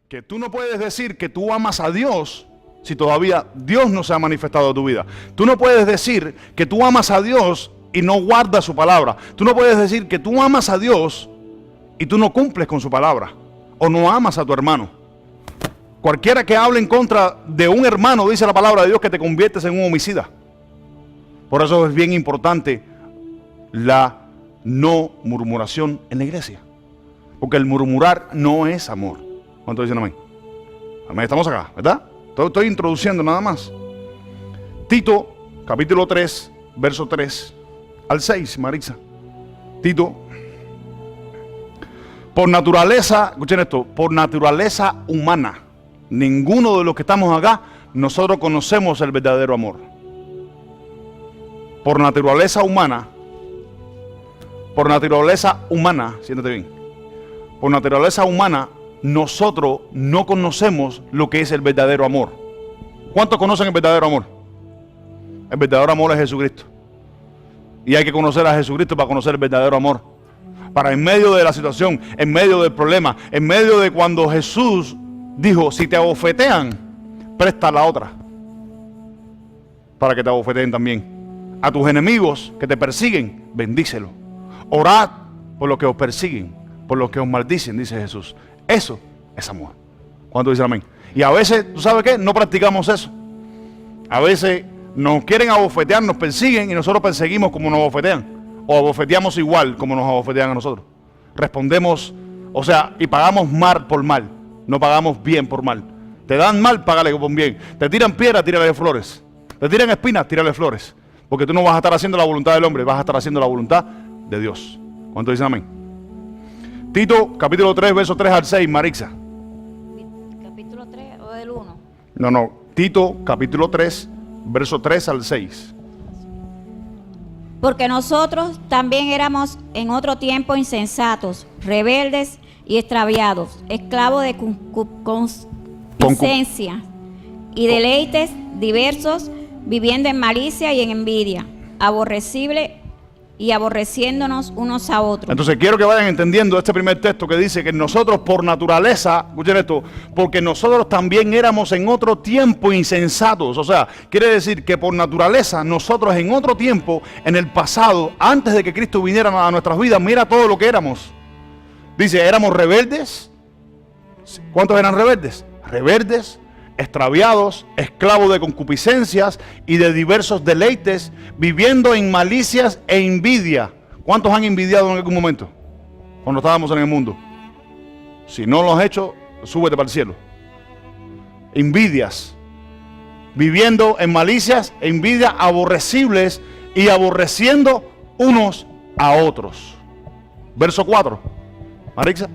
Que tú no puedes decir que tú amas a Dios si todavía Dios no se ha manifestado en tu vida. Tú no puedes decir que tú amas a Dios y no guardas su palabra. Tú no puedes decir que tú amas a Dios y tú no cumples con su palabra. O no amas a tu hermano. Cualquiera que hable en contra de un hermano, dice la palabra de Dios, que te conviertes en un homicida. Por eso es bien importante la no murmuración en la iglesia. Porque el murmurar no es amor. ¿Cuántos dicen amén? Amén, estamos acá, ¿verdad? Estoy introduciendo nada más. Tito, capítulo 3, verso 3 al 6, Marisa. Tito, por naturaleza, escuchen esto, por naturaleza humana, ninguno de los que estamos acá, nosotros conocemos el verdadero amor. Por naturaleza humana, siéntate bien, por naturaleza humana, nosotros no conocemos lo que es el verdadero amor. ¿Cuántos conocen el verdadero amor? El verdadero amor es Jesucristo. Y hay que conocer a Jesucristo para conocer el verdadero amor. Para en medio de la situación, en medio del problema, en medio de cuando Jesús dijo, si te abofetean, presta la otra. Para que te abofeteen también. A tus enemigos que te persiguen, bendícelos. Orad por los que os persiguen, por los que os maldicen, dice Jesús. Eso es amor. ¿Cuánto dicen amén? Y a veces, ¿tú sabes qué? No practicamos eso. A veces nos quieren abofetear, nos persiguen y nosotros perseguimos como nos abofetean. O abofeteamos igual como nos abofetean a nosotros. Respondemos, o sea, y pagamos mal por mal. No pagamos bien por mal. Te dan mal, págale con bien. Te tiran piedras, tírale flores. Te tiran espinas, tírale flores. Porque tú no vas a estar haciendo la voluntad del hombre, vas a estar haciendo la voluntad de Dios. ¿Cuánto dicen amén? Tito, capítulo 3, verso 3 al 6, Marixa. ¿Capítulo 3 o del 1? No, Tito, capítulo 3, verso 3 al 6. Porque nosotros también éramos en otro tiempo insensatos, rebeldes y extraviados, esclavos de concupiscencia y deleites diversos, viviendo en malicia y en envidia, aborrecible y aborreciéndonos unos a otros. Entonces quiero que vayan entendiendo este primer texto que dice que nosotros por naturaleza, escuchen esto, porque nosotros también éramos en otro tiempo insensatos. O sea, quiere decir que por naturaleza nosotros en otro tiempo, en el pasado, antes de que Cristo viniera a nuestras vidas, mira todo lo que éramos. Dice, éramos rebeldes. ¿Cuántos eran rebeldes? Rebeldes, extraviados, esclavos de concupiscencias y de diversos deleites, viviendo en malicias e envidia. ¿Cuántos han envidiado en algún momento? Cuando estábamos en el mundo. Si no lo has hecho, súbete para el cielo. Envidias. Viviendo en malicias e envidia, aborrecibles y aborreciendo unos a otros. Verso 4. Marixa.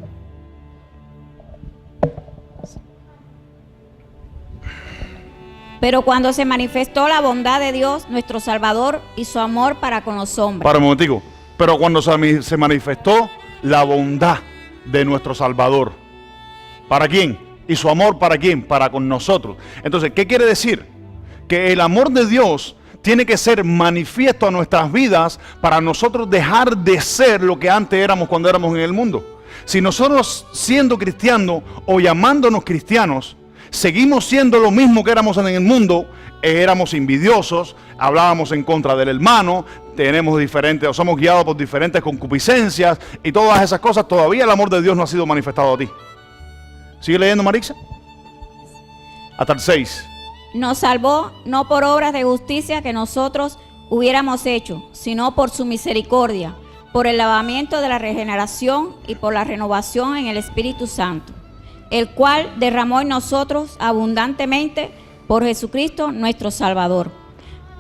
Pero cuando se manifestó la bondad de Dios, nuestro Salvador, y su amor para con los hombres. Para un momentico. Pero cuando se manifestó la bondad de nuestro Salvador. ¿Para quién? ¿Y su amor para quién? Para con nosotros. Entonces, ¿qué quiere decir? Que el amor de Dios tiene que ser manifiesto a nuestras vidas para nosotros dejar de ser lo que antes éramos cuando éramos en el mundo. Si nosotros siendo cristianos o llamándonos cristianos, seguimos siendo lo mismo que éramos en el mundo, éramos envidiosos, hablábamos en contra del hermano, tenemos diferentes, o somos guiados por diferentes concupiscencias y todas esas cosas, todavía el amor de Dios no ha sido manifestado a ti. ¿Sigue leyendo, Marixa? Hasta el 6. Nos salvó no por obras de justicia que nosotros hubiéramos hecho, sino por su misericordia, por el lavamiento de la regeneración y por la renovación en el Espíritu Santo, el cual derramó en nosotros abundantemente por Jesucristo nuestro Salvador,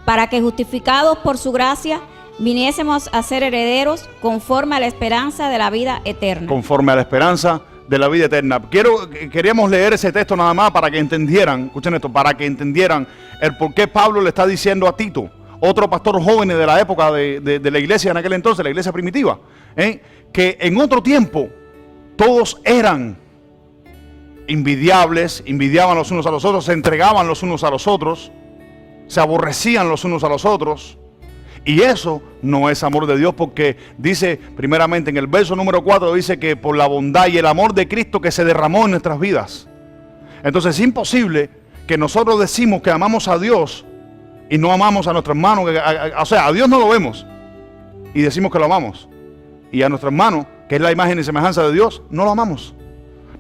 para que justificados por su gracia viniésemos a ser herederos conforme a la esperanza de la vida eterna. Conforme a la esperanza de la vida eterna. Queríamos leer ese texto nada más para que entendieran, escuchen esto, para que entendieran el por qué Pablo le está diciendo a Tito, otro pastor joven de la época de la iglesia en aquel entonces, la iglesia primitiva, que en otro tiempo todos eran envidiables, envidiaban los unos a los otros, se entregaban los unos a los otros, se aborrecían los unos a los otros Y eso no es amor de Dios, porque dice primeramente en el verso número 4, dice que por la bondad y el amor de Cristo que se derramó en nuestras vidas. Entonces es imposible que nosotros decimos que amamos a Dios y no amamos a nuestro hermano. O sea, a Dios no lo vemos y decimos que lo amamos. Y a nuestro hermano, que es la imagen y semejanza de Dios, no lo amamos.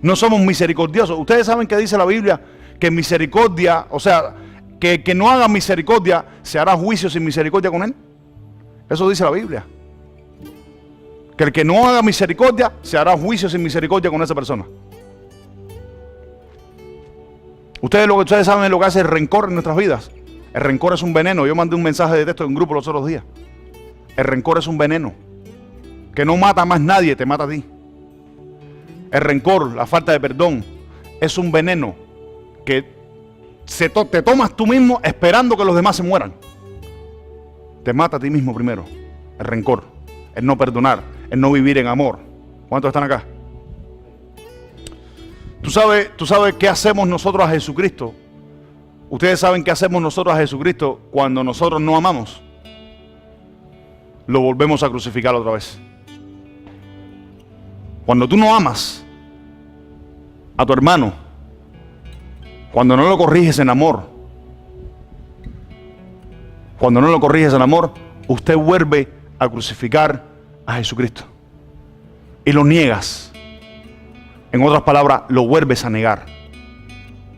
No somos misericordiosos. Ustedes saben que dice la Biblia que misericordia, o sea, que no haga misericordia, se hará juicio sin misericordia con él. Eso dice la Biblia. Que el que no haga misericordia, se hará juicio sin misericordia con esa persona. Ustedes saben lo que hace el rencor en nuestras vidas. El rencor es un veneno. Yo mandé un mensaje de texto en un grupo los otros días. El rencor es un veneno que no mata a más nadie, te mata a ti. El rencor, la falta de perdón, es un veneno que te tomas tú mismo esperando que los demás se mueran. Te mata a ti mismo primero. El rencor, el no perdonar, el no vivir en amor. ¿Cuántos están acá? ¿Tú sabes qué hacemos nosotros a Jesucristo? Ustedes saben qué hacemos nosotros a Jesucristo cuando nosotros no amamos. Lo volvemos a crucificar otra vez. Cuando tú no amas a tu hermano, cuando no lo corriges en amor, usted vuelve a crucificar a Jesucristo y lo niegas. En otras palabras, lo vuelves a negar.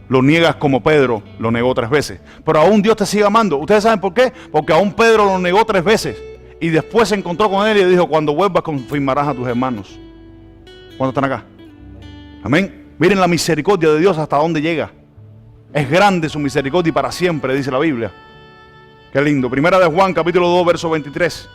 Lo niegas como Pedro lo negó 3 veces. Pero aún Dios te sigue amando. ¿Ustedes saben por qué? Porque aún Pedro lo negó 3 veces. Y después se encontró con él y dijo, cuando vuelvas confirmarás a tus hermanos. ¿Cuántos están acá? Amén. Miren la misericordia de Dios hasta dónde llega. Es grande su misericordia y para siempre, dice la Biblia. Qué lindo. Primera de Juan, capítulo 2, verso 23.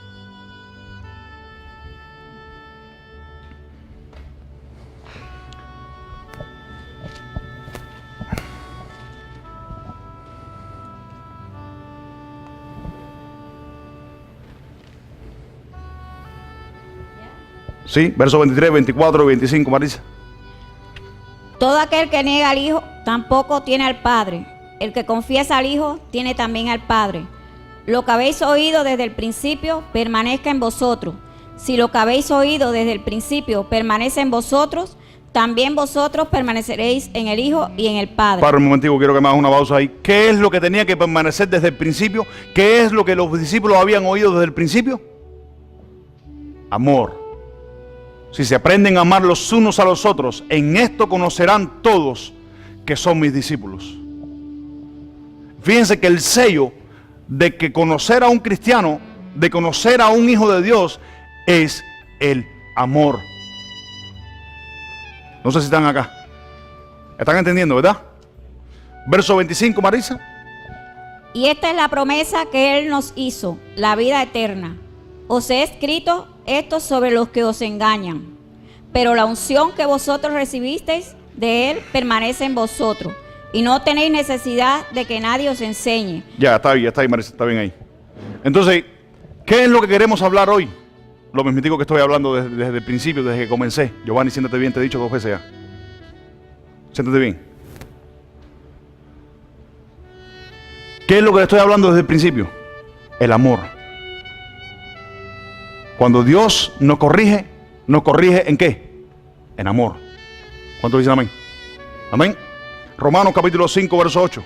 Sí, verso 23, 24 y 25, Marisa. Todo aquel que niega al Hijo tampoco tiene al Padre. El que confiesa al Hijo tiene también al Padre. Lo que habéis oído desde el principio permanezca en vosotros. Si lo que habéis oído desde el principio permanece en vosotros, también vosotros permaneceréis en el Hijo y en el Padre. Para un momentico, quiero que me hagas una pausa ahí. ¿Qué es lo que tenía que permanecer desde el principio? ¿Qué es lo que los discípulos habían oído desde el principio? Amor. Si se aprenden a amar los unos a los otros, en esto conocerán todos que son mis discípulos. Fíjense que el sello de que conocer a un cristiano, de conocer a un hijo de Dios, es el amor. No sé si están acá. ¿Están entendiendo, verdad? Verso 25, Marisa. Y esta es la promesa que Él nos hizo, la vida eterna. Os he escrito esto sobre los que os engañan, pero la unción que vosotros recibisteis de Él permanece en vosotros, y no tenéis necesidad de que nadie os enseñe. Ya está ahí, Marisa, está bien ahí. Entonces, ¿qué es lo que queremos hablar hoy? Lo mismitico que estoy hablando desde el principio, desde que comencé. Giovanni, siéntate bien, te he dicho 2 veces ya. Siéntate bien. ¿Qué es lo que estoy hablando desde el principio? El amor. Cuando Dios nos corrige ¿en qué? En amor. ¿Cuántos dicen amén? Amén. Romanos capítulo 5, verso 8.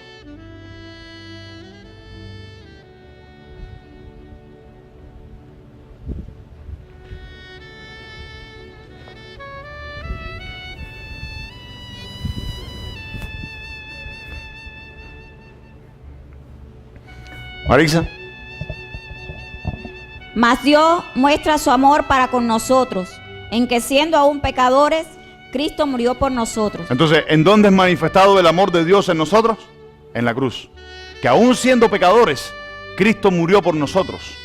Marisa. Mas Dios muestra su amor para con nosotros, en que siendo aún pecadores, Cristo murió por nosotros. Entonces, ¿en dónde es manifestado el amor de Dios en nosotros? En la cruz. Que aún siendo pecadores, Cristo murió por nosotros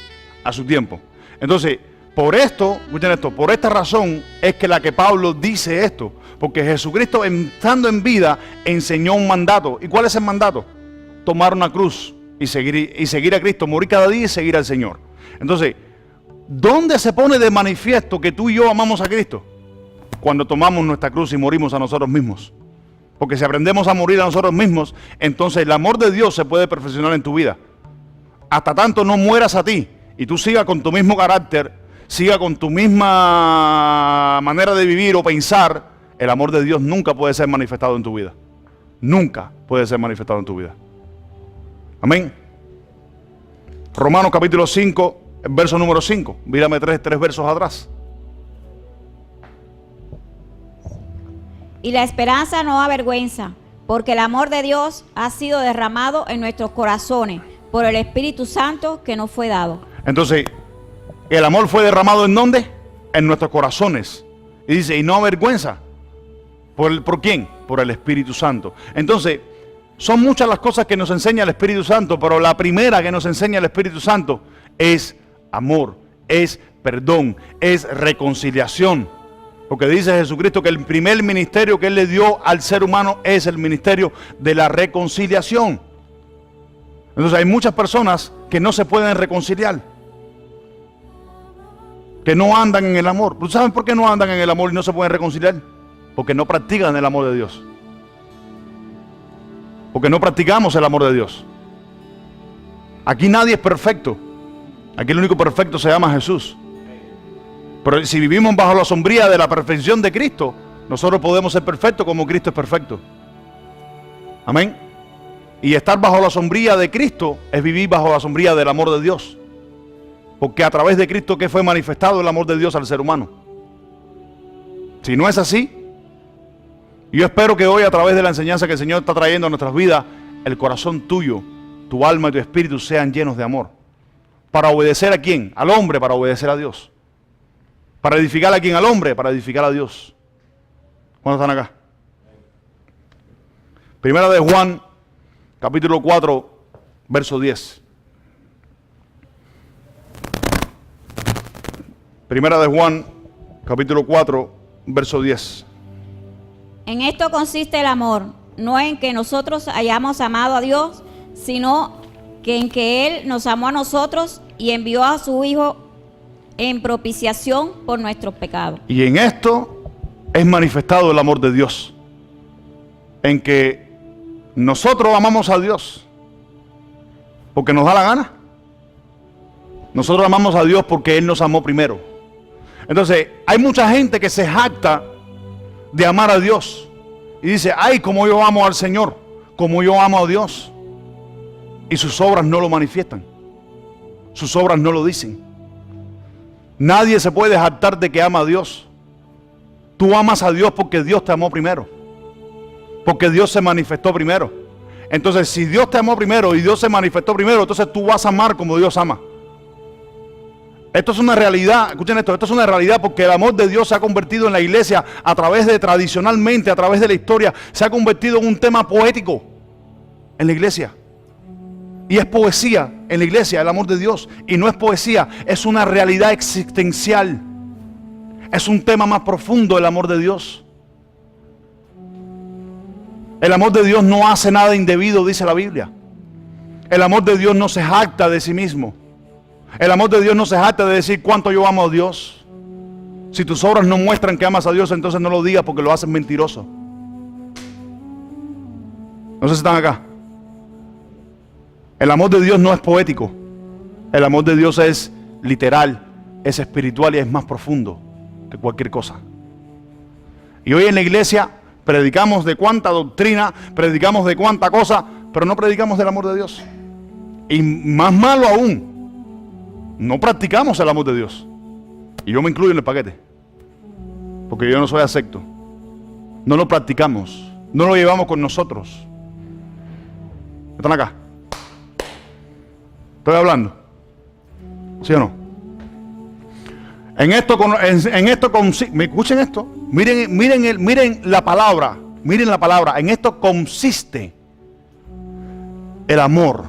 a su tiempo. Entonces, por esto, escuchen esto, por esta razón es que la que Pablo dice esto. Porque Jesucristo, estando en vida, enseñó un mandato. ¿Y cuál es el mandato? Tomar una cruz y seguir a Cristo, morir cada día y seguir al Señor. Entonces, ¿dónde se pone de manifiesto que tú y yo amamos a Cristo? Cuando tomamos nuestra cruz y morimos a nosotros mismos. Porque si aprendemos a morir a nosotros mismos, entonces el amor de Dios se puede perfeccionar en tu vida. Hasta tanto no mueras a ti y tú sigas con tu mismo carácter, sigas con tu misma manera de vivir o pensar, el amor de Dios nunca puede ser manifestado en tu vida. Nunca puede ser manifestado en tu vida. Amén. Romanos capítulo 5, verso número 5. Mírame tres versos atrás. Y la esperanza no avergüenza, porque el amor de Dios ha sido derramado en nuestros corazones por el Espíritu Santo que nos fue dado. Entonces, el amor fue derramado ¿en dónde? En nuestros corazones. Y dice, y no avergüenza. ¿Por quién? Por el Espíritu Santo. Entonces, son muchas las cosas que nos enseña el Espíritu Santo, pero la primera que nos enseña el Espíritu Santo es amor, es perdón, es reconciliación. Porque dice Jesucristo que el primer ministerio que Él le dio al ser humano es el ministerio de la reconciliación. Entonces hay muchas personas que no se pueden reconciliar, que no andan en el amor. ¿Saben por qué no andan en el amor y no se pueden reconciliar? Porque no practican el amor de Dios. Porque no practicamos el amor de Dios. Aquí nadie es perfecto. Aquí el único perfecto se llama Jesús. Pero si vivimos bajo la sombría de la perfección de Cristo, nosotros podemos ser perfectos como Cristo es perfecto. Amén. Y estar bajo la sombría de Cristo es vivir bajo la sombría del amor de Dios. Porque a través de Cristo que fue manifestado el amor de Dios al ser humano. Si no es así, yo espero que hoy a través de la enseñanza que el Señor está trayendo a nuestras vidas, el corazón tuyo, tu alma y tu espíritu sean llenos de amor. ¿Para obedecer a quién? Al hombre, para obedecer a Dios. ¿Para edificar a quién? Al hombre, para edificar a Dios. ¿Cuántos están acá? Primera de Juan, capítulo 4, verso 10. Primera de Juan, capítulo 4, verso 10. En esto consiste el amor, no en que nosotros hayamos amado a Dios, sino que en que Él nos amó a nosotros y envió a su Hijo en propiciación por nuestros pecados. Y en esto es manifestado el amor de Dios, en que nosotros amamos a Dios porque nos da la gana. Nosotros amamos a Dios porque Él nos amó primero. Entonces, hay mucha gente que se jacta de amar a Dios y dice, ay, como yo amo al Señor, como yo amo a Dios, y sus obras no lo manifiestan, sus obras no lo dicen. Nadie se puede jactar de que ama a Dios. Tú amas a Dios porque Dios te amó primero, porque Dios se manifestó primero. Entonces, si Dios te amó primero y Dios se manifestó primero, entonces tú vas a amar como Dios ama. Esto es una realidad, escuchen esto es una realidad porque el amor de Dios se ha convertido en la iglesia a través de, tradicionalmente, a través de la historia, se ha convertido en un tema poético en la iglesia. Y es poesía en la iglesia, el amor de Dios. Y no es poesía, es una realidad existencial. Es un tema más profundo el amor de Dios. El amor de Dios no hace nada indebido, dice la Biblia. El amor de Dios no se jacta de sí mismo. El amor de Dios no se jacta de decir cuánto yo amo a Dios. Si tus obras no muestran que amas a Dios, entonces no lo digas porque lo haces mentiroso. No sé si están acá. El amor de Dios no es poético. El amor de Dios es literal, es espiritual y es más profundo que cualquier cosa. Y hoy en la iglesia predicamos de cuánta doctrina, predicamos de cuánta cosa, pero no predicamos del amor de Dios. Y más malo aún, no practicamos el amor de Dios. Y yo me incluyo en el paquete, porque yo no soy acepto. No lo practicamos, no lo llevamos con nosotros. ¿Están acá? ¿Estoy hablando? ¿Sí o no? Escuchen esto, miren la palabra, en esto consiste el amor,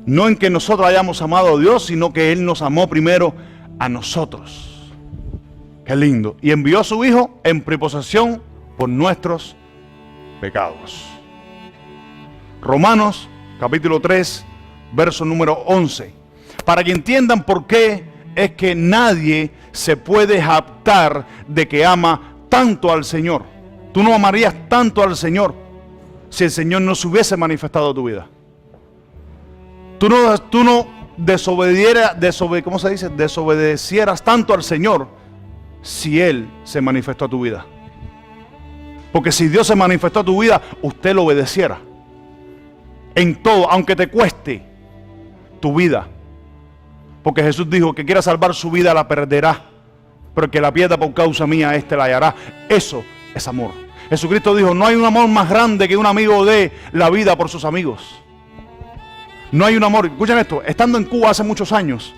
no en que nosotros hayamos amado a Dios, sino que Él nos amó primero a nosotros. Qué lindo. Y envió a su Hijo en preposición por nuestros pecados. Romanos capítulo 3, verso número 11. Para que entiendan por qué es que nadie se puede jactar de que ama tanto al Señor. Tú no amarías tanto al Señor si el Señor no se hubiese manifestado a tu vida. Tú no desobedecieras tanto al Señor si Él se manifestó a tu vida. Porque si Dios se manifestó a tu vida, usted lo obedeciera. En todo, aunque te cueste tu vida. Porque Jesús dijo que quiera salvar su vida la perderá, pero el que la pierda por causa mía, este la hallará. Eso es amor. Jesucristo dijo, no hay un amor más grande que un amigo dé la vida por sus amigos. No hay un amor. Escuchen esto, estando en Cuba hace muchos años,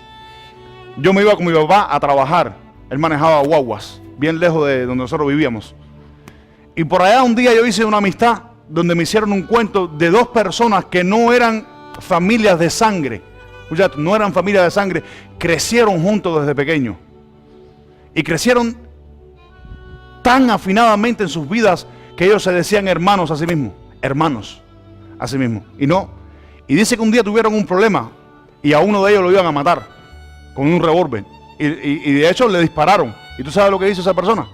yo me iba con mi papá a trabajar. Él manejaba guaguas, bien lejos de donde nosotros vivíamos. Y por allá un día yo hice una amistad donde me hicieron un cuento de dos personas que no eran familias de sangre. Escuchen esto, no eran familias de sangre, crecieron juntos desde pequeños. Y crecieron tan afinadamente en sus vidas que ellos se decían hermanos a sí mismos. Hermanos a sí mismos. Y dice que un día tuvieron un problema y a uno de ellos lo iban a matar con un revólver. Y de hecho le dispararon. ¿Y tú sabes lo que hizo esa persona?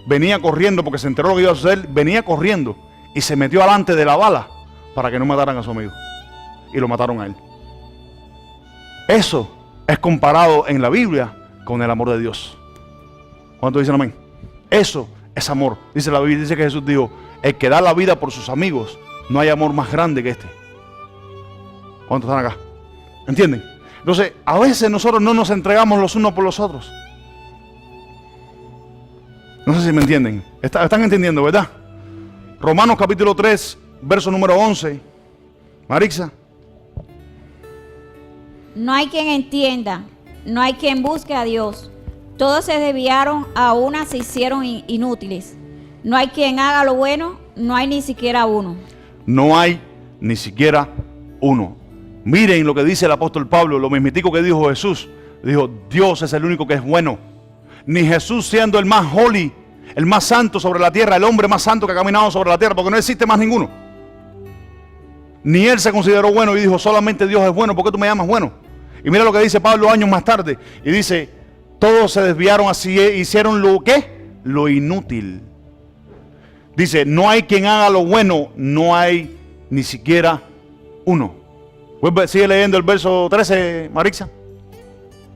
Venía corriendo porque se enteró lo que iba a suceder. Venía corriendo y se metió alante de la bala para que no mataran a su amigo. Y lo mataron a él. Eso es comparado en la Biblia con el amor de Dios. ¿Cuántos dicen amén? Eso es amor. Dice la Biblia, dice que Jesús dijo, el que da la vida por sus amigos, no hay amor más grande que este. ¿Cuántos están acá? ¿Entienden? Entonces, a veces nosotros no nos entregamos los unos por los otros. No sé si me entienden. Están entendiendo, ¿verdad? Romanos capítulo 3, verso número 11. Marixa. No hay quien entienda, no hay quien busque a Dios. Todos se desviaron, a una se hicieron inútiles. No hay quien haga lo bueno, no hay ni siquiera uno. No hay ni siquiera uno. Miren lo que dice el apóstol Pablo, lo mismitico que dijo Jesús. Dijo, Dios es el único que es bueno. Ni Jesús siendo el más holy, el más santo sobre la tierra, el hombre más santo que ha caminado sobre la tierra, porque no existe más ninguno. Ni él se consideró bueno y dijo, solamente Dios es bueno, ¿por qué tú me llamas bueno? Y mira lo que dice Pablo años más tarde. Y dice, todos se desviaron así, hicieron lo ¿qué? Lo inútil. Dice, no hay quien haga lo bueno, no hay ni siquiera uno. Sigue leyendo el verso 13, Marixa.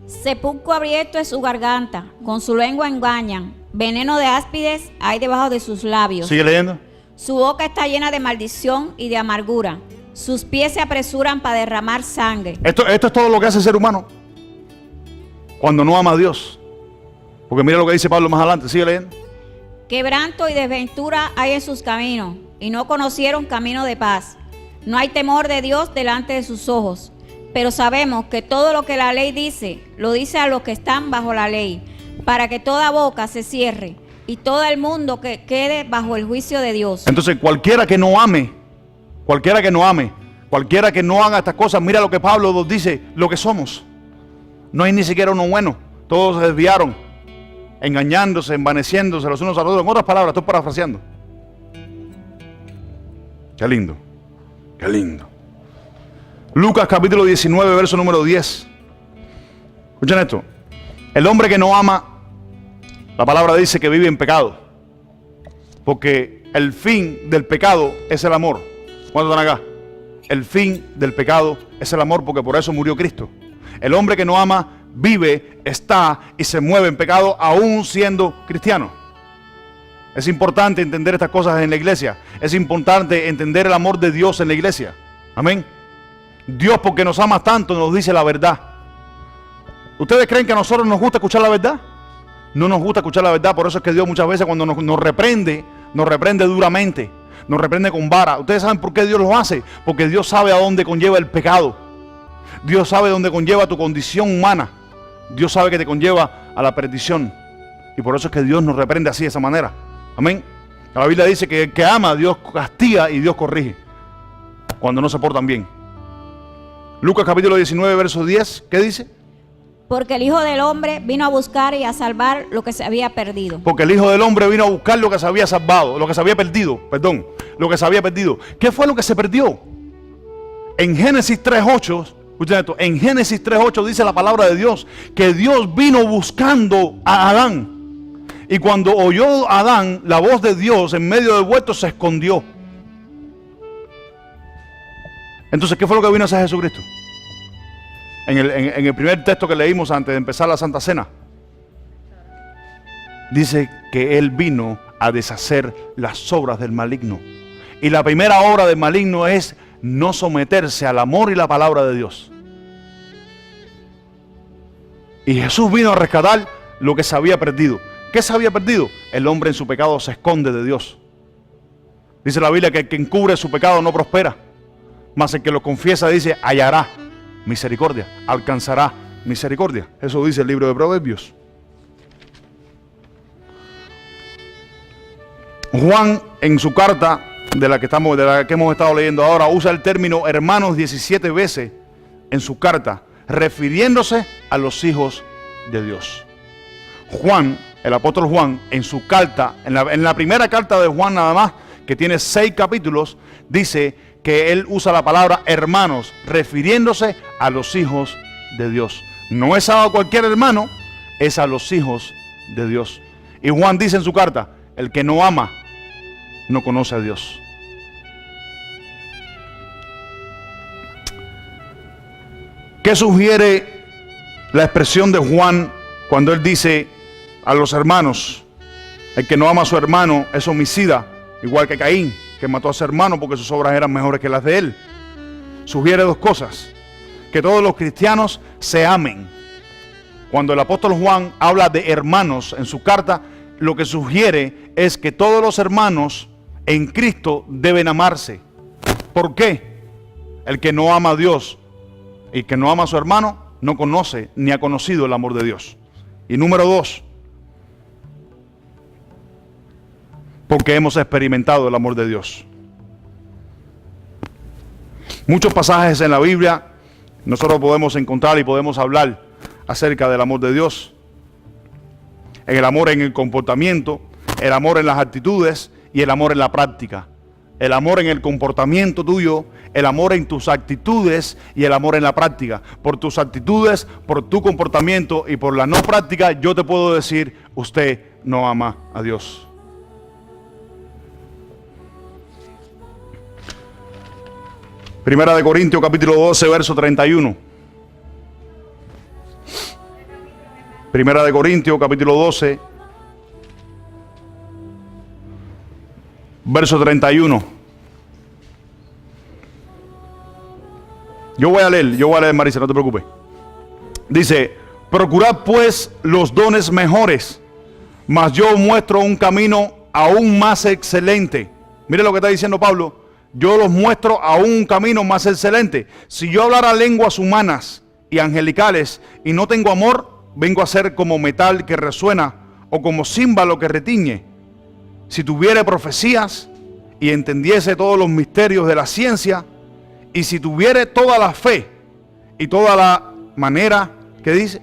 Sepulcro abierto es su garganta, con su lengua engañan. Veneno de áspides hay debajo de sus labios. Sigue leyendo. Su boca está llena de maldición y de amargura. Sus pies se apresuran para derramar sangre. Esto es todo lo que hace el ser humano cuando no ama a Dios. Porque mira lo que dice Pablo más adelante. Sigue leyendo. Quebranto y desventura hay en sus caminos, y no conocieron camino de paz. No hay temor de Dios delante de sus ojos. Pero sabemos que todo lo que la ley dice, lo dice a los que están bajo la ley, para que toda boca se cierre y todo el mundo que quede bajo el juicio de Dios. Entonces cualquiera que no ame, cualquiera que no haga estas cosas, mira lo que Pablo nos dice, lo que somos. No hay ni siquiera uno bueno. Todos se desviaron, engañándose, envaneciéndose los unos a los otros. En otras palabras, estoy parafraseando. Qué lindo, qué lindo. Lucas capítulo 19, verso número 10. Escuchen esto. El hombre que no ama, la palabra dice que vive en pecado. Porque el fin del pecado es el amor. ¿Cuántos están acá? El fin del pecado es el amor, porque por eso murió Cristo. El hombre que no ama vive, está y se mueve en pecado aún siendo cristiano. Es importante entender estas cosas en la iglesia. Es importante entender el amor de Dios en la iglesia. Amén. Dios, porque nos ama tanto, nos dice la verdad. ¿Ustedes creen que a nosotros nos gusta escuchar la verdad? No nos gusta escuchar la verdad. Por eso es que Dios muchas veces cuando nos reprende duramente, nos reprende con vara. ¿Ustedes saben por qué Dios lo hace? Porque Dios sabe a dónde conlleva el pecado. Dios sabe dónde conlleva tu condición humana. Dios sabe que te conlleva a la perdición. Y por eso es que Dios nos reprende así, de esa manera. Amén. La Biblia dice que el que ama, Dios castiga y Dios corrige cuando no se portan bien. Lucas capítulo 19, verso 10, ¿qué dice? Porque el Hijo del Hombre vino a buscar y a salvar lo que se había perdido. Porque el Hijo del Hombre vino a buscar lo que se había salvado, lo que se había perdido, perdón, lo que se había perdido. ¿Qué fue lo que se perdió? En Génesis 3:8, escuchen esto, en Génesis 3:8 dice la palabra de Dios que Dios vino buscando a Adán. Y cuando oyó Adán la voz de Dios en medio del huerto, se escondió. Entonces, ¿qué fue lo que vino a hacer Jesucristo? en el primer texto que leímos antes de empezar la Santa Cena. Dice que Él vino a deshacer las obras del maligno. Y la primera obra del maligno es no someterse al amor y la palabra de Dios. Y Jesús vino a rescatar lo que se había perdido. ¿Qué se había perdido? El hombre en su pecado se esconde de Dios. Dice la Biblia que el que encubre su pecado no prospera, mas el que lo confiesa, dice, hallará misericordia, alcanzará misericordia. Eso dice el libro de Proverbios. Juan, en su carta de la que hemos estado leyendo ahora, usa el término hermanos 17 veces en su carta, refiriéndose a los hijos de Dios. Juan, el apóstol Juan, en su carta, en la primera carta de Juan nada más, que tiene 6 capítulos, dice que él usa la palabra hermanos, refiriéndose a los hijos de Dios. No es a cualquier hermano, es a los hijos de Dios. Y Juan dice en su carta, el que no ama, no conoce a Dios. ¿Qué sugiere la expresión de Juan cuando él dice a los hermanos, el que no ama a su hermano es homicida, igual que Caín, que mató a su hermano porque sus obras eran mejores que las de él? Sugiere 2 cosas: que todos los cristianos se amen. Cuando el apóstol Juan habla de hermanos en su carta, lo que sugiere es que todos los hermanos en Cristo deben amarse. ¿Por qué? El que no ama a Dios y que no ama a su hermano no conoce ni ha conocido el amor de Dios. Y número 2, porque hemos experimentado el amor de Dios. Muchos pasajes en la Biblia nosotros podemos encontrar y podemos hablar acerca del amor de Dios. El amor en el comportamiento, el amor en las actitudes y el amor en la práctica. El amor en el comportamiento tuyo, el amor en tus actitudes y el amor en la práctica. Por tus actitudes, por tu comportamiento y por la no práctica, yo te puedo decir, usted no ama a Dios. Primera de Corintios capítulo 12, verso 31. Primera de Corintios capítulo 12, verso 31. Yo voy a leer, Marisa, no te preocupes. Dice, procurad pues los dones mejores, mas yo muestro un camino aún más excelente. Mire lo que está diciendo Pablo. Yo los muestro aún un camino más excelente. Si yo hablara lenguas humanas y angelicales y no tengo amor, vengo a ser como metal que resuena o como címbalo que retiñe. Si tuviere profecías y entendiese todos los misterios de la ciencia, y si tuviere toda la fe y toda la manera que dice,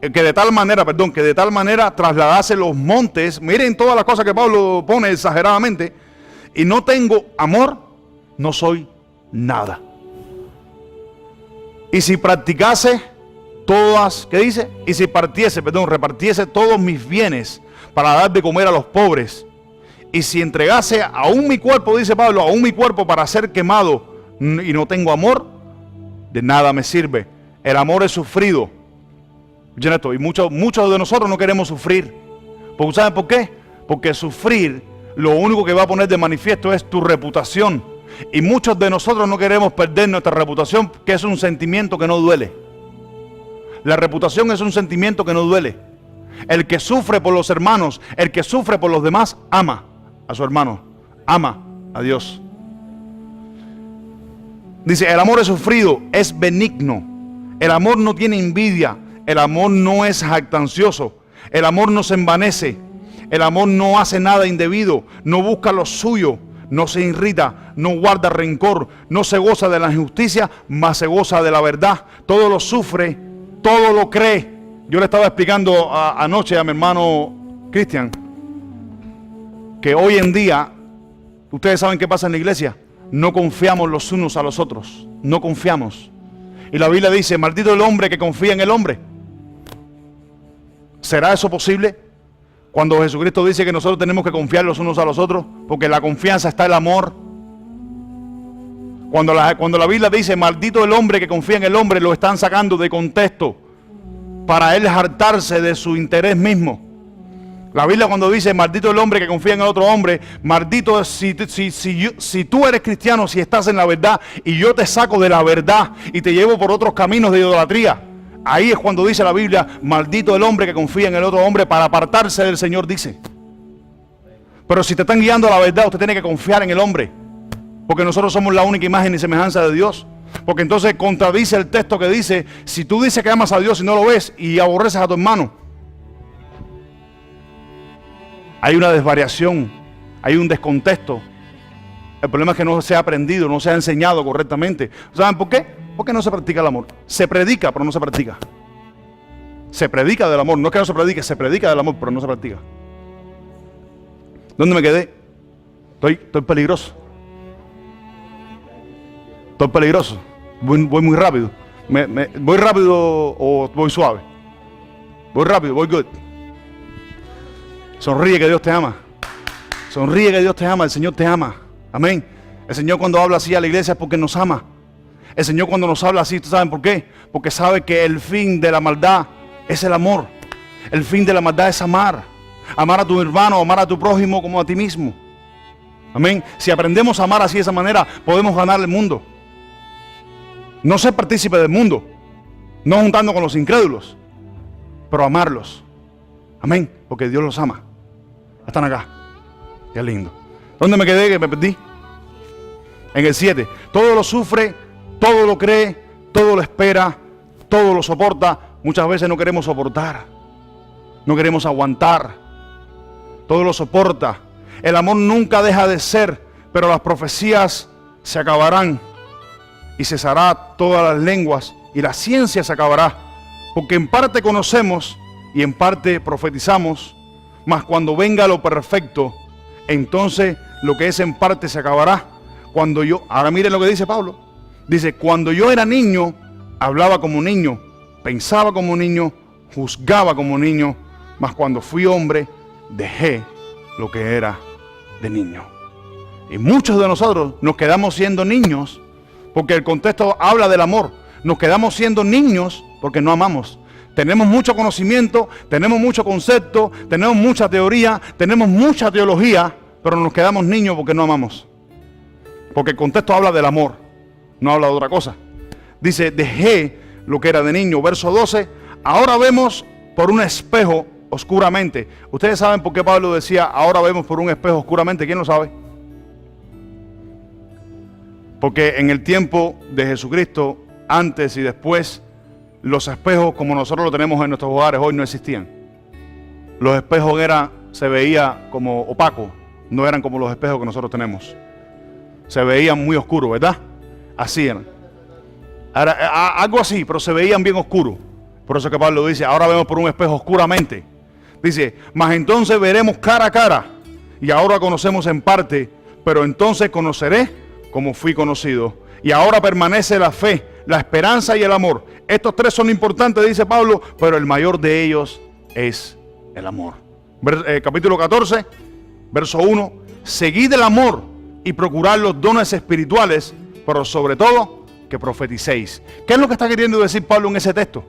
que de tal manera trasladase los montes. Miren todas las cosas que Pablo pone exageradamente. Y no tengo amor, no soy nada. Y si practicase todas, ¿qué dice? Y si repartiese todos mis bienes para dar de comer a los pobres, y si entregase aún mi cuerpo, dice Pablo, aún mi cuerpo para ser quemado, y no tengo amor, de nada me sirve. El amor es sufrido. Escuchen esto, y muchos de nosotros no queremos sufrir. Porque ¿saben por qué? Porque sufrir lo único que va a poner de manifiesto es tu reputación. Y muchos de nosotros no queremos perder nuestra reputación, que es un sentimiento que no duele. La reputación es un sentimiento que no duele. El que sufre por los hermanos, el que sufre por los demás, ama a su hermano, ama a Dios. Dice, el amor es sufrido, es benigno. El amor no tiene envidia. El amor no es jactancioso. El amor no se envanece. El amor no hace nada indebido. No busca lo suyo. No se irrita. No guarda rencor. No se goza de la injusticia, mas se goza de la verdad. Todo lo sufre, todo lo cree. Yo le estaba explicando anoche a mi hermano Cristian que hoy en día, ustedes saben qué pasa en la iglesia. No confiamos los unos a los otros. No confiamos. Y la Biblia dice, maldito el hombre que confía en el hombre. ¿Será eso posible? Cuando Jesucristo dice que nosotros tenemos que confiar los unos a los otros, porque en la confianza está el amor. Cuando la Biblia dice maldito el hombre que confía en el hombre, lo están sacando de contexto para él hartarse de su interés mismo. La Biblia cuando dice maldito el hombre que confía en el otro hombre, maldito si tú eres cristiano, si estás en la verdad y yo te saco de la verdad y te llevo por otros caminos de idolatría. Ahí es cuando dice la Biblia, maldito el hombre que confía en el otro hombre para apartarse del Señor, dice. Pero si te están guiando a la verdad, usted tiene que confiar en el hombre. Porque nosotros somos la única imagen y semejanza de Dios. Porque entonces contradice el texto que dice, si tú dices que amas a Dios y no lo ves y aborreces a tu hermano, hay una desvariación, hay un descontexto. El problema es que no se ha aprendido, no se ha enseñado correctamente. ¿Saben por qué? Porque no se practica el amor. Se predica, pero no se practica. Se predica del amor, no es que no se predique, se predica del amor, pero no se practica. ¿Dónde me quedé? Estoy peligroso. Estoy peligroso. Voy muy rápido. ¿Voy rápido o voy suave? Voy rápido, voy good. Sonríe que Dios te ama. Sonríe que Dios te ama, el Señor te ama. Amén. El Señor cuando habla así a la iglesia es porque nos ama. El Señor cuando nos habla así, ¿saben por qué? Porque sabe que el fin de la maldad es el amor. El fin de la maldad es amar. Amar a tu hermano, amar a tu prójimo como a ti mismo. Amén. Si aprendemos a amar así de esa manera, podemos ganar el mundo. No ser partícipe del mundo, no juntando con los incrédulos, pero amarlos. Amén. Porque Dios los ama. Están acá. Qué lindo. ¿Dónde me quedé que me perdí? En el 7. Todo lo sufre, todo lo cree, todo lo espera, todo lo soporta. Muchas veces no queremos soportar, no queremos aguantar. Todo lo soporta. El amor nunca deja de ser, pero las profecías se acabarán y cesará todas las lenguas y la ciencia se acabará, porque en parte conocemos y en parte profetizamos, mas cuando venga lo perfecto, entonces lo que es en parte se acabará. Ahora miren lo que dice Pablo. Dice, cuando yo era niño, hablaba como niño, pensaba como niño, juzgaba como niño, mas cuando fui hombre, dejé lo que era de niño. Y muchos de nosotros nos quedamos siendo niños porque el contexto habla del amor. Nos quedamos siendo niños porque no amamos. Tenemos mucho conocimiento, tenemos mucho concepto, tenemos mucha teoría, tenemos mucha teología, pero nos quedamos niños porque no amamos. Porque el contexto habla del amor, no habla de otra cosa. Dice, dejé lo que era de niño. Verso 12, ahora vemos por un espejo oscuramente. Ustedes saben por qué Pablo decía, ahora vemos por un espejo oscuramente. ¿Quién lo sabe? Porque en el tiempo de Jesucristo, antes y después, los espejos como nosotros lo tenemos en nuestros hogares hoy no existían. Los espejos se veía como opaco, no eran como los espejos que nosotros tenemos. Se veían muy oscuros, ¿verdad? Así eran. Algo así, pero se veían bien oscuros. Por eso que Pablo dice, ahora vemos por un espejo oscuramente. Dice, mas entonces veremos cara a cara, y ahora conocemos en parte, pero entonces conoceré como fui conocido. Y ahora permanece la fe, la esperanza y el amor. Estos tres son importantes, dice Pablo, pero el mayor de ellos es el amor. Capítulo 14, verso 1. Seguid el amor y procurad los dones espirituales, pero sobre todo que profeticéis. ¿Qué es lo que está queriendo decir Pablo en ese texto?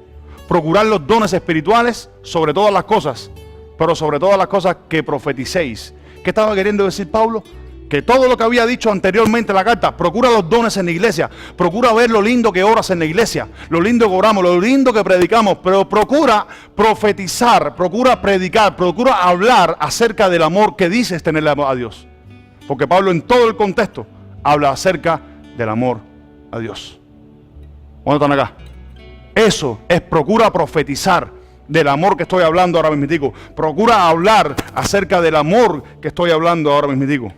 Procurar los dones espirituales sobre todas las cosas, pero sobre todas las cosas que profeticéis. ¿Qué estaba queriendo decir Pablo? Que todo lo que había dicho anteriormente en la carta, procura los dones en la iglesia, procura ver lo lindo que oras en la iglesia, lo lindo que oramos, lo lindo que predicamos, pero procura profetizar, procura predicar, procura hablar acerca del amor que dices tenerle a Dios. Porque Pablo en todo el contexto habla acerca del amor a Dios. ¿Cuándo están acá? Eso es procura profetizar del amor que estoy hablando ahora mismo. Procura hablar acerca del amor que estoy hablando ahora mismo.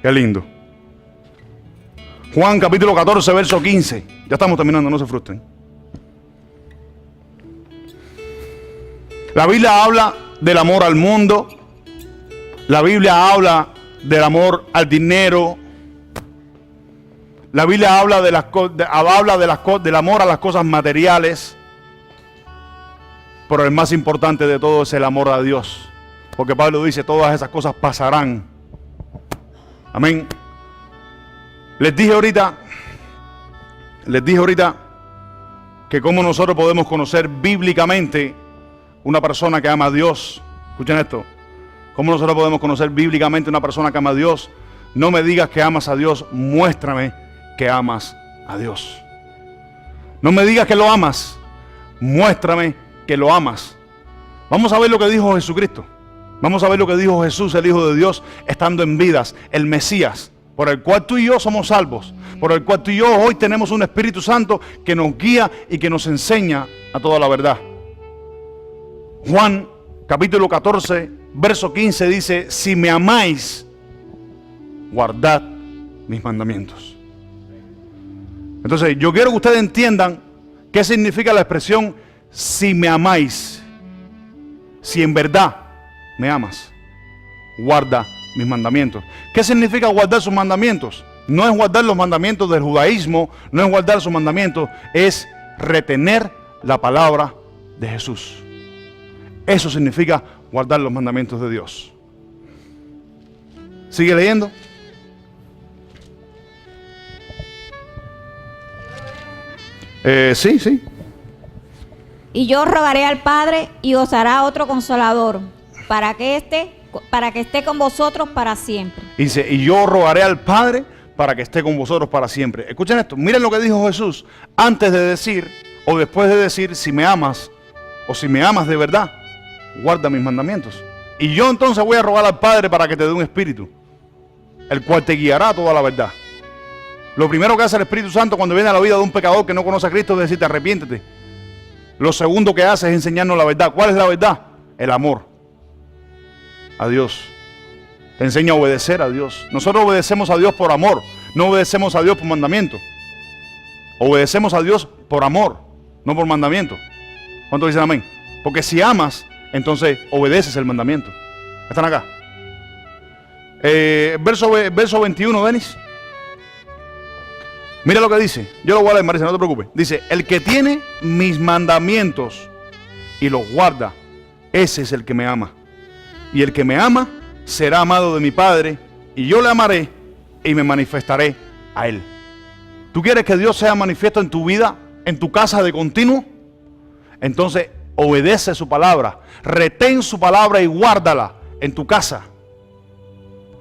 Qué lindo. Juan capítulo 14, verso 15. Ya estamos terminando, no se frustren. La Biblia habla del amor al mundo. La Biblia habla del amor al dinero. La Biblia habla del amor a las cosas materiales. Pero el más importante de todo es el amor a Dios. Porque Pablo dice, todas esas cosas pasarán. Amén. Les dije ahorita que cómo nosotros podemos conocer bíblicamente una persona que ama a Dios. Escuchen esto. ¿Cómo nosotros podemos conocer bíblicamente una persona que ama a Dios? No me digas que amas a Dios, muéstrame que amas a Dios. No me digas que lo amas, muéstrame que lo amas. Vamos a ver lo que dijo Jesucristo. Vamos a ver lo que dijo Jesús, el Hijo de Dios, estando en vidas, el Mesías, por el cual tú y yo somos salvos, por el cual tú y yo hoy tenemos un Espíritu Santo que nos guía y que nos enseña a toda la verdad. Juan capítulo 14, verso 15 dice: si me amáis, guardad mis mandamientos. Entonces yo quiero que ustedes entiendan qué significa la expresión si me amáis. Si en verdad me amas, guarda mis mandamientos. ¿Qué significa guardar sus mandamientos? No es guardar los mandamientos del judaísmo, no es guardar sus mandamientos, es retener la palabra de Jesús. Eso significa guardar los mandamientos de Dios. ¿Sigue leyendo? Sí. Y yo rogaré al Padre y os hará otro consolador, para que esté con vosotros para siempre. Dice, y yo rogaré al Padre para que esté con vosotros para siempre. Escuchen esto, miren lo que dijo Jesús antes de decir o después de decir: si me amas o si me amas de verdad, guarda mis mandamientos. Y yo entonces voy a rogar al Padre para que te dé un espíritu, el cual te guiará a toda la verdad. Lo primero que hace el Espíritu Santo cuando viene a la vida de un pecador que no conoce a Cristo es decirte: arrepiéntete. Lo segundo que hace es enseñarnos la verdad. ¿Cuál es la verdad? El amor a Dios. Te enseña a obedecer a Dios. Nosotros obedecemos a Dios por amor, no obedecemos a Dios por mandamiento. Obedecemos a Dios por amor, no por mandamiento. ¿Cuántos dicen amén? Porque si amas, entonces obedeces el mandamiento. ¿Están acá? Verso 21, Denis. Mira lo que dice. Yo lo voy a leer, Marisa, no te preocupes. Dice: el que tiene mis mandamientos y los guarda, ese es el que me ama. Y el que me ama será amado de mi Padre, y yo le amaré y me manifestaré a él. ¿Tú quieres que Dios sea manifiesto en tu vida, en tu casa de continuo? Entonces obedece su palabra, retén su palabra y guárdala en tu casa,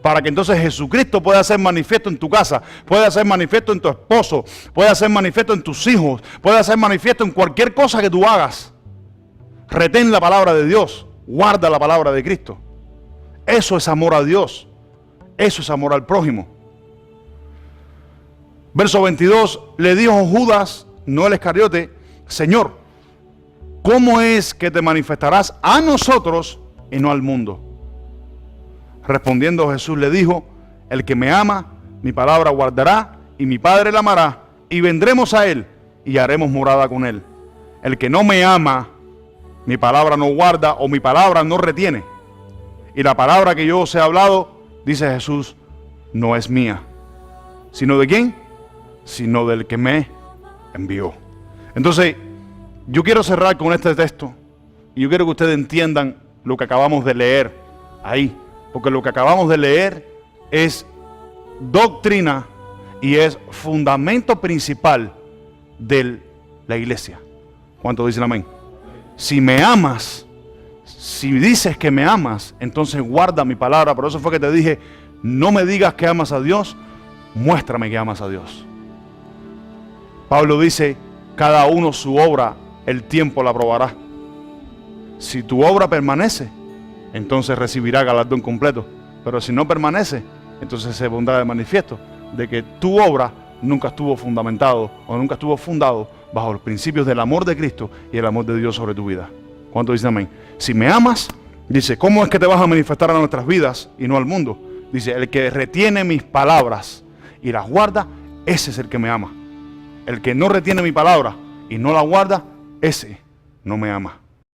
para que entonces Jesucristo pueda ser manifiesto en tu casa, pueda ser manifiesto en tu esposo, pueda ser manifiesto en tus hijos, pueda ser manifiesto en cualquier cosa que tú hagas. Retén la palabra de Dios, guarda la palabra de Cristo. Eso es amor a Dios, eso es amor al prójimo. Verso 22, le dijo Judas, no el Iscariote: Señor, ¿cómo es que te manifestarás a nosotros y no al mundo? Respondiendo Jesús le dijo: el que me ama, mi palabra guardará, y mi Padre la amará, y vendremos a él, y haremos morada con él. El que no me ama, mi palabra no guarda, o mi palabra no retiene. Y la palabra que yo os he hablado, dice Jesús, no es mía. ¿Sino de quién? Sino del que me envió. Entonces, yo quiero cerrar con este texto, y yo quiero que ustedes entiendan lo que acabamos de leer ahí. Porque lo que acabamos de leer es doctrina y es fundamento principal de la iglesia. ¿Cuántos dicen amén? Si me amas, si dices que me amas, entonces guarda mi palabra. Por eso fue que te dije: no me digas que amas a Dios, muéstrame que amas a Dios. Pablo dice: cada uno su obra, el tiempo la probará. Si tu obra permanece, entonces recibirá galardón completo. Pero si no permanece, entonces se pondrá de manifiesto de que tu obra nunca estuvo fundamentado o nunca estuvo fundado bajo los principios del amor de Cristo y el amor de Dios sobre tu vida. ¿Cuántos dicen amén? Si me amas, dice, ¿cómo es que te vas a manifestar a nuestras vidas y no al mundo? Dice: el que retiene mis palabras y las guarda, ese es el que me ama. El que no retiene mi palabra y no la guarda, ese no me ama.